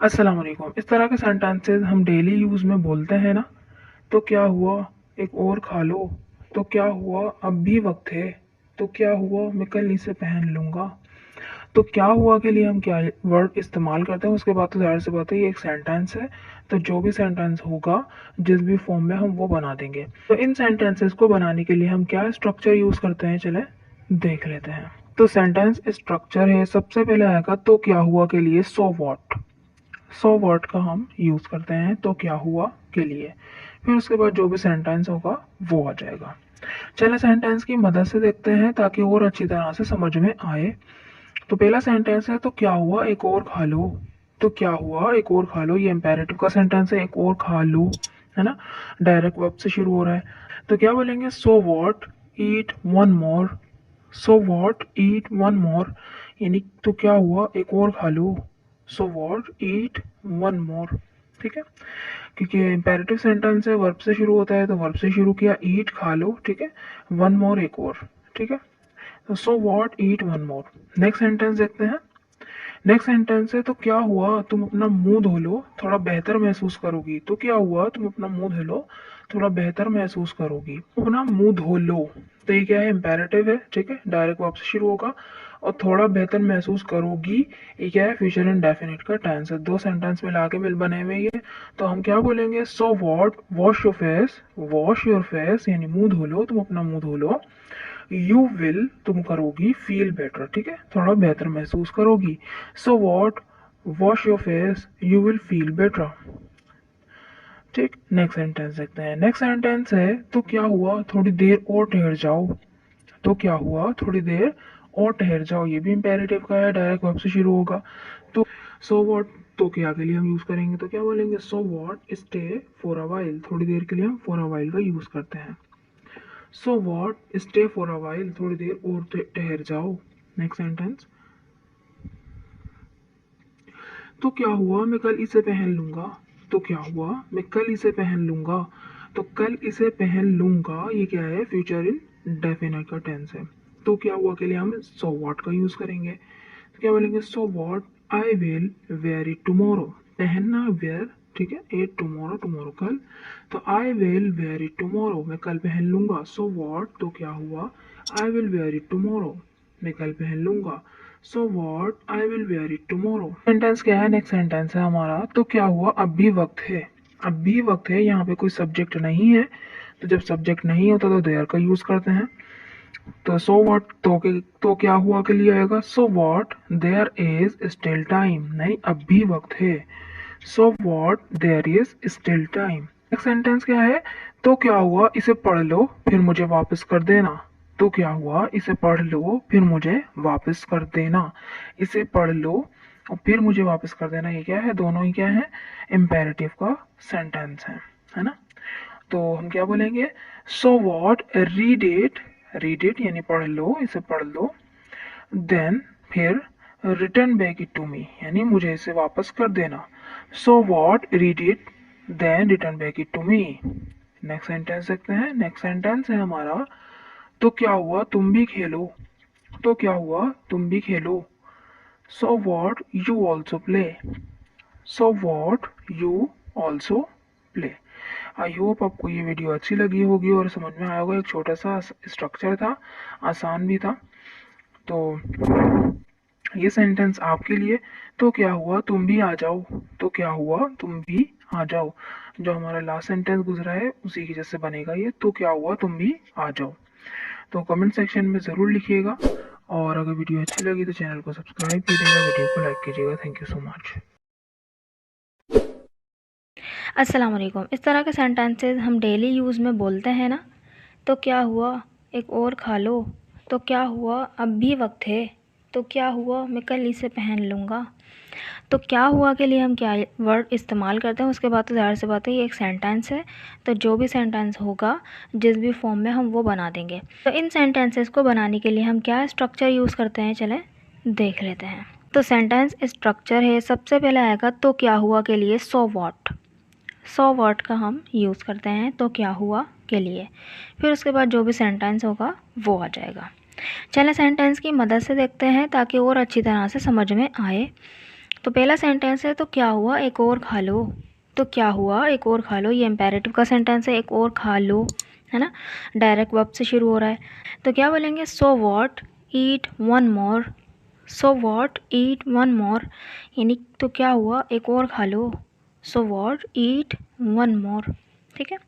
अस्सलाम वालेकुम। इस तरह के सेंटेंसेस हम डेली यूज़ में बोलते हैं ना। तो क्या हुआ, एक और खा लो। तो क्या हुआ, अब भी वक्त है। तो क्या हुआ, मैं कल इसे पहन लूँगा। तो क्या हुआ के लिए हम क्या वर्ड इस्तेमाल करते हैं, उसके बाद तो ज़ाहिर सी बात है ये एक सेंटेंस है। तो जो भी सेंटेंस होगा जिस भी फॉर्म में हम वो बना देंगे। तो इन सेंटेंसेस को बनाने के लिए हम क्या स्ट्रक्चर यूज़ करते हैं, चले देख लेते हैं। तो सेंटेंस स्ट्रक्चर है, सबसे पहले आएगा तो क्या हुआ के लिए सो वॉट। सो वर्ड का हम यूज़ करते हैं तो क्या हुआ के लिए। फिर उसके बाद जो भी सेंटेंस होगा वो आ जाएगा। चलिए सेंटेंस की मदद से देखते हैं ताकि और अच्छी तरह से समझ में आए। तो पहला सेंटेंस है तो क्या हुआ एक और खा लो। तो क्या हुआ एक और खा लो, ये इम्पेरेटिव का सेंटेंस है, एक और खा लो, है ना। डायरेक्ट वर्ब से शुरू हो रहा है। तो क्या बोलेंगे, so what eat one more. So what eat one more, यानी तो क्या हुआ एक और खा लो। So what eat one more. ठीक है, क्योंकि इम्पेरेटिव सेंटेंस है, वर्ब से शुरू होता है तो वर्ब से शुरू किया, ईट खा लो, ठीक है। वन मोर एक और, ठीक है। तो so what eat one more. Next sentence देखते हैं। नेक्स्ट सेंटेंस है तो क्या हुआ तुम अपना मुंह धो लो, थोड़ा बेहतर महसूस करोगी। तो क्या हुआ तुम अपना मुंह धो लो, थोड़ा बेहतर महसूस करोगी। अपना मुंह धो लो, तो ये क्या है, इम्पेरेटिव है, ठीक है, डायरेक्ट वर्ब से शुरू होगा। और थोड़ा बेहतर महसूस करोगी, ये क्या है, फ्यूचर इंडेफिनिट का टेंस है। दो सेंटेंस मिला के मिल बने हुए ये। तो हम क्या बोलेंगे, so what wash your face. Wash your face यानी मुंह धो लो, तुम अपना मुंह धो लो। यू विल तुम करोगी, फील बेटर, ठीक है, थोड़ा बेहतर महसूस करोगी। So what wash your face you will feel better. ठीक, नेक्स्ट सेंटेंस देखते हैं। नेक्स्ट सेंटेंस है तो क्या हुआ थोड़ी देर और ठहर जाओ। तो क्या हुआ थोड़ी देर और ठहर जाओ, ये भी इम्पेरेटिव का है, डायरेक्ट वर्ब से शुरू होगा। तो सो वॉट तो क्या के लिए हम यूज करेंगे, तो क्या बोलेंगे, so what stay for a while. थोड़ी देर के लिए हम फॉर अ वाइल का यूज करते हैं। So what stay for a while, थोड़ी देर और ठहर जाओ। नेक्स्ट सेंटेंस, तो क्या हुआ मैं कल इसे पहन लूंगा। तो क्या हुआ मैं कल इसे पहन लूंगा। तो कल इसे पहन लूंगा ये क्या है, फ्यूचर इन डेफिनेट का टेंस है। तो क्या हुआ के लिए हम सो वॉट का यूज करेंगे। तो क्या बोलेंगे, so what I will where it tomorrow. पहनना वेयर, ठीक है, ए टुमारो, टुमारो कल। तो I will where it tomorrow, मैं कल पहन लूंगा। सो वॉट तो क्या हुआ, I will where it tomorrow, मैं कल पहन लूंगा। So what I will where it tomorrow. Sentence क्या है, नेक्स्ट सेंटेंस है हमारा तो क्या हुआ अब भी वक्त है। अब भी वक्त है, यहाँ पे कोई सब्जेक्ट नहीं है। तो जब सब्जेक्ट नहीं होता तो देयर का यूज करते हैं। तो सो वॉट तो क्या हुआ के लिए आएगा, so what their is still time, नहीं अब भी वक्त है। So what their is still time. Next sentence क्या है, तो क्या हुआ इसे पढ़ लो फिर मुझे वापस कर देना। तो क्या हुआ इसे पढ़ लो फिर मुझे वापस कर देना। इसे पढ़ लो और फिर मुझे वापस कर देना, ये क्या है, दोनों ही क्या है, इम्पेरेटिव का सेंटेंस है ना। तो हम क्या बोलेंगे, सो वॉट रीड इट यानी पढ़ लो, इसे पढ़ लो। देन फिर return back it to me, यानी मुझे इसे वापस कर देना। So what read it then return back it to me. Next sentence देखते हैं। नेक्स्ट सेंटेंस है हमारा तो क्या हुआ तुम भी खेलो। तो क्या हुआ तुम भी खेलो। So what you also play. So what you also play. I hope आपको ये वीडियो अच्छी लगी होगी और समझ में आया होगा। एक छोटा सा स्ट्रक्चर था, आसान भी था। तो ये सेंटेंस आपके लिए, तो क्या हुआ तुम भी आ जाओ। तो क्या हुआ तुम भी आ जाओ, जो हमारा लास्ट सेंटेंस गुजरा है उसी की जैसे बनेगा ये, तो क्या हुआ तुम भी आ जाओ। तो कमेंट सेक्शन में ज़रूर लिखिएगा। और अगर वीडियो अच्छी लगी तो चैनल को सब्सक्राइब कीजिएगा, वीडियो को लाइक कीजिएगा। Thank you so much. अस्सलाम वालेकुम। इस तरह के सेंटेंसेस हम डेली यूज़ में बोलते हैं ना। तो क्या हुआ एक और खा लो। तो क्या हुआ अब भी वक्त है। तो क्या हुआ मैं कल इसे पहन लूँगा। तो क्या हुआ के लिए हम क्या वर्ड इस्तेमाल करते हैं, उसके बाद तो ज़ाहिर सी बात है ये एक सेंटेंस है। तो जो भी सेंटेंस होगा जिस भी फॉर्म में हम वो बना देंगे। तो इन सेंटेंसेस को बनाने के लिए हम क्या स्ट्रक्चर यूज़ करते हैं, चलें देख लेते हैं। तो सेंटेंस स्ट्रक्चर है, सबसे पहले आएगा तो क्या हुआ के लिए सो वॉट। सो वर्ड का हम यूज़ करते हैं तो क्या हुआ के लिए। फिर उसके बाद जो भी सेंटेंस होगा वो आ जाएगा। चलें सेंटेंस की मदद से देखते हैं ताकि और अच्छी तरह से समझ में आए। तो पहला सेंटेंस है तो क्या हुआ एक और खा लो, तो क्या हुआ एक और खा लो, ये इम्पेरेटिव का सेंटेंस है, एक और खा लो, है ना, डायरेक्ट वर्ब से शुरू हो रहा है। तो क्या बोलेंगे, so what eat one more, so what eat one more, यानी तो क्या हुआ एक और खा लो, so what eat one more. ठीक है,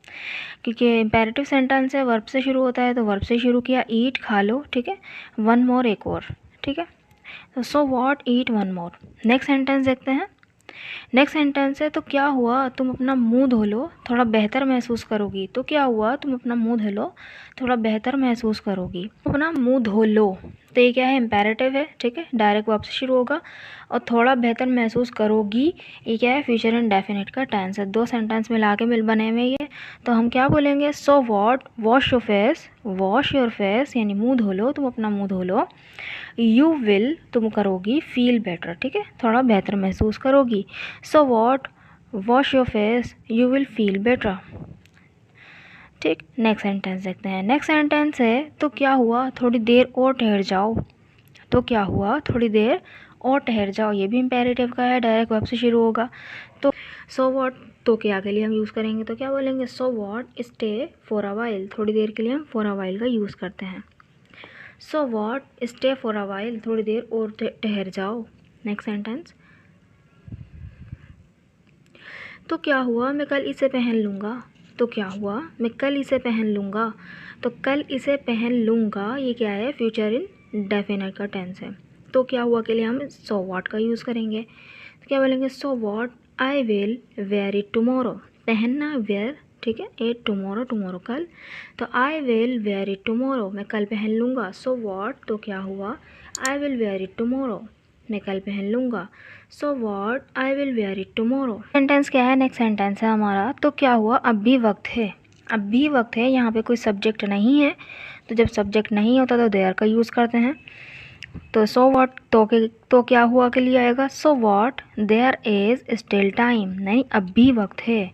क्योंकि इम्पेरेटिव सेंटेंस है, वर्ब से शुरू होता है तो वर्ब से शुरू किया, ईट खा लो, ठीक है, वन मोर एक और, ठीक है, तो so what eat one more. Next sentence देखते हैं। नेक्स्ट सेंटेंस है तो क्या हुआ तुम अपना मुंह धो लो, थोड़ा बेहतर महसूस करोगी, तो क्या हुआ तुम अपना मुंह धो लो, थोड़ा बेहतर महसूस करोगी, अपना मुंह धो लो, तो ये क्या है, इम्पेरेटिव है, ठीक है, डायरेक्ट वर्ब से शुरू होगा, और थोड़ा बेहतर महसूस करोगी ये क्या है, फ्यूचर इंडेफिनिट का टेंस है, दो सेंटेंस मिला के मिल बने हुए ये। तो हम क्या बोलेंगे, so what wash your face, wash your face यानी मुंह धो लो, तुम अपना मुंह धो लो, यू विल तुम करोगी, फील बेटर, ठीक है, थोड़ा बेहतर महसूस करोगी, so what wash your face you will feel better. ठीक, नेक्स्ट सेंटेंस देखते हैं। नेक्स्ट सेंटेंस है तो क्या हुआ थोड़ी देर और ठहर जाओ, तो क्या हुआ थोड़ी देर और ठहर जाओ, ये भी इम्पेरेटिव का है, डायरेक्ट वर्ब से शुरू होगा। तो सो वॉट तो क्या के लिए हम यूज़ करेंगे, तो क्या बोलेंगे, so what stay for a while, थोड़ी देर के लिए हम फॉर अ वाइल का यूज़ करते हैं। So what stay for a while, थोड़ी देर और ठहर जाओ। नेक्स्ट सेंटेंस, तो क्या हुआ मैं कल इसे पहन लूँगा, तो क्या हुआ मैं कल इसे पहन लूँगा, तो कल इसे पहन लूँगा ये क्या है, फ्यूचर इन डेफिनेट का टेंस है। तो क्या हुआ के लिए हम सो वॉट का यूज़ करेंगे, तो क्या बोलेंगे, so what I will where it tomorrow, पहनना वेयर, ठीक है, इट टुमारो, टुमारो कल, तो I will where it tomorrow मैं कल पहन लूँगा। सो वॉट तो क्या हुआ, I will where it tomorrow मैं कल पहन लूँगा, so what I will where it tomorrow. Sentence क्या है, नेक्स्ट सेंटेंस है हमारा, तो क्या हुआ अब भी वक्त है, अब भी वक्त है, यहाँ पे कोई सब्जेक्ट नहीं है, तो जब सब्जेक्ट नहीं होता तो देयर का यूज़ करते हैं। तो सो वॉट तो क्या हुआ के लिए आएगा, so what their is still time, नहीं अब भी वक्त है,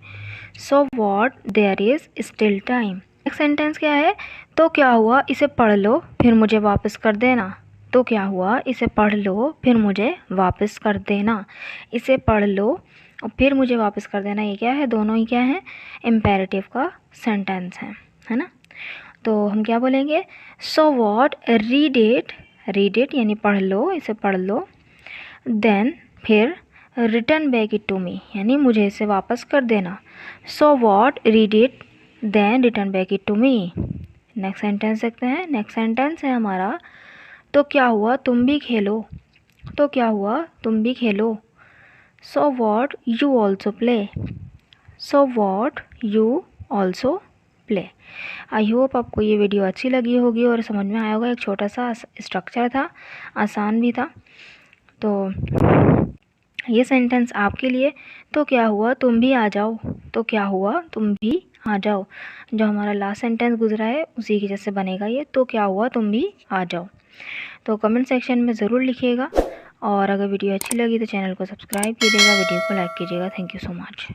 so what their is still time. Next sentence क्या है, तो क्या हुआ इसे पढ़ लो फिर मुझे वापस कर देना, तो क्या हुआ इसे पढ़ लो फिर मुझे वापस कर देना, इसे पढ़ लो और फिर मुझे वापस कर देना, ये क्या है, दोनों ही क्या है, इम्पेरेटिव का सेंटेंस है ना। तो हम क्या बोलेंगे, सो वॉट रीड इट यानी पढ़ लो, इसे पढ़ लो, देन फिर return back it to me यानी मुझे इसे वापस कर देना, so what read it then return back it to me. Next sentence देखते हैं। नेक्स्ट सेंटेंस है हमारा, तो क्या हुआ तुम भी खेलो, तो क्या हुआ तुम भी खेलो, so what you also play, so what you also play. I hope आपको ये वीडियो अच्छी लगी होगी और समझ में आया होगा, एक छोटा सा स्ट्रक्चर था, आसान भी था। तो ये सेंटेंस आपके लिए, तो क्या हुआ तुम भी आ जाओ, तो क्या हुआ तुम भी आ जाओ, जो हमारा लास्ट सेंटेंस गुजरा है उसी की जैसे बनेगा ये, तो क्या हुआ तुम भी आ जाओ। तो कमेंट सेक्शन में ज़रूर लिखिएगा, और अगर वीडियो अच्छी लगी तो चैनल को सब्सक्राइब कीजिएगा, वीडियो को लाइक कीजिएगा। Thank you so much.